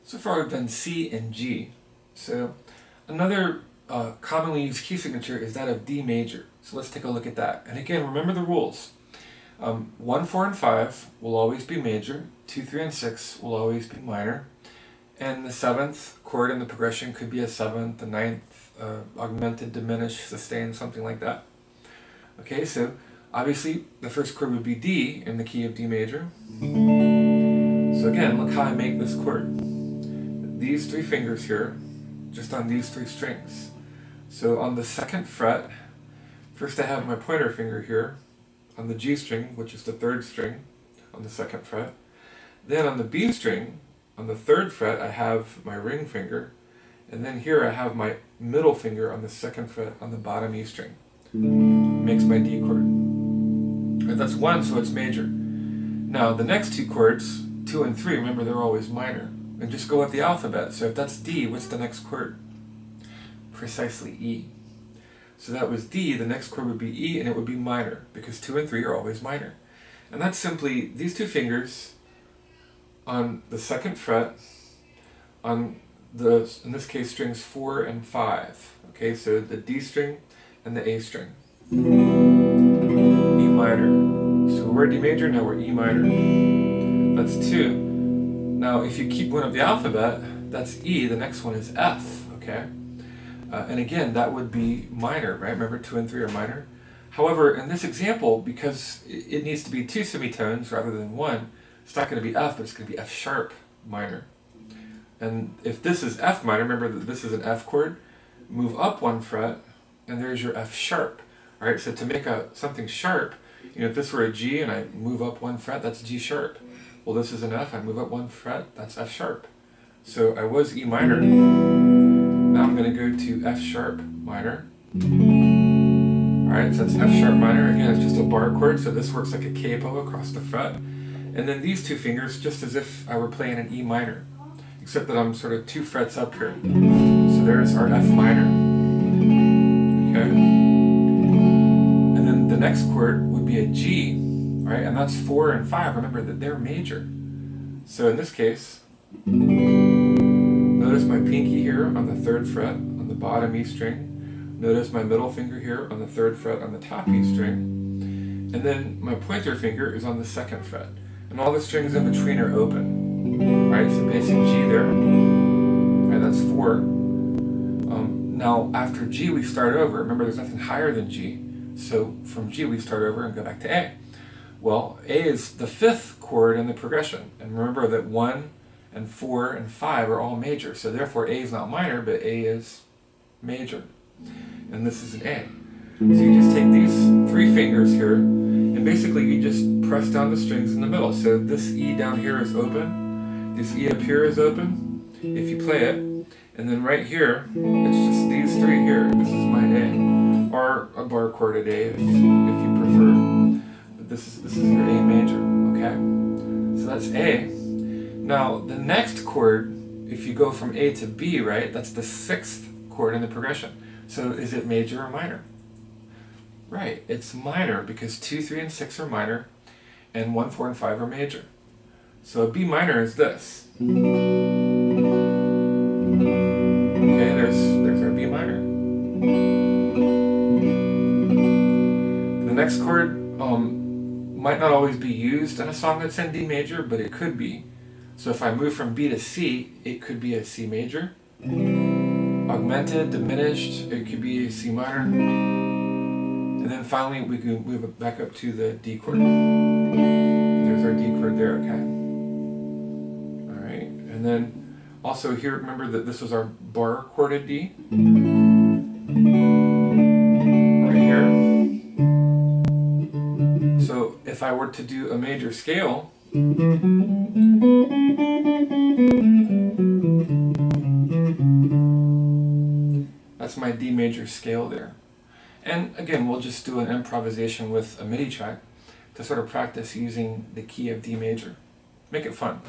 So far we've done C and G. So another commonly used key signature is that of D major. So let's take a look at that. And again, remember the rules. 1, 4, and 5 will always be major. 2, 3, and 6 will always be minor. And the 7th chord in the progression could be a 7th, the 9th, augmented, diminished, sustained, something like that. Okay, so obviously the first chord would be D in the key of D major. So again, look how I make this chord. These 3 fingers here, just on these 3 strings. So on the 2nd fret, first I have my pointer finger here on the G string, which is the 3rd string on the 2nd fret. Then on the B string, on the 3rd fret, I have my ring finger. And then here I have my middle finger on the 2nd fret on the bottom E string. Makes my D chord. Right, that's 1, so it's major. Now the next 2 chords, 2 and 3, remember they're always minor. And just go with the alphabet. So if that's D, what's the next chord? Precisely E. So that was D, the next chord would be E, and it would be minor, because 2 and 3 are always minor. And that's simply these 2 fingers on the 2nd fret, on the, in this case, strings 4 and 5. Okay, so the D string and the A string. E minor. So we're D major, now we're E minor. That's 2. Now if you keep going up the alphabet, that's E, the next one is F, okay? And again, that would be minor, right? Remember 2 and 3 are minor? However, in this example, because it needs to be 2 semitones rather than 1, it's not going to be F, but it's going to be F sharp minor. And if this is F minor, remember that this is an F chord, move up 1 fret, and there's your F sharp. All right, so to make something sharp, you know, if this were a G and I move up 1 fret, that's G sharp. Well, this is an F, I move up 1 fret, that's F sharp. So I was E minor, now I'm going to go to F sharp minor. Alright, so that's F sharp minor, again it's just a bar chord, so this works like a capo across the fret. And then these 2 fingers, just as if I were playing an E minor, except that I'm sort of 2 frets up here. So there's our F minor. Okay. And then the next chord would be a G. Right, and that's 4 and 5. Remember that they're major. So in this case, notice my pinky here on the 3rd fret on the bottom E string. Notice my middle finger here on the 3rd fret on the top E string. And then my pointer finger is on the 2nd fret. And all the strings in between are open. Right, so basic G there. Right, that's 4. Now after G we start over. Remember there's nothing higher than G. So from G we start over and go back to A. Well, A is the 5th chord in the progression. And remember that 1 and 4 and 5 are all major. So therefore A is not minor, but A is major. And this is an A. So you just take these 3 fingers here, and basically you just press down the strings in the middle. So this E down here is open. This E up here is open, if you play it. And then right here, it's just these 3 here. This is my A. Or a bar chorded A if you prefer. This is your A major, okay? So that's A. Now, the next chord, if you go from A to B, right, that's the 6th chord in the progression. So is it major or minor? Right, it's minor because 2, 3, and 6 are minor, and 1, 4, and 5 are major. So a B minor is this. Okay, there's our B minor. The next chord, might not always be used in a song that's in D major, but it could be. So if I move from B to C, it could be a C major. Augmented, diminished, it could be a C minor. And then finally we can move it back up to the D chord. There's our D chord there, okay? Alright, and then also here, remember that this was our bar chorded D. Right here. So if I were to do a major scale, that's my D major scale there. And again, we'll just do an improvisation with a MIDI track to sort of practice using the key of D major. Make it fun.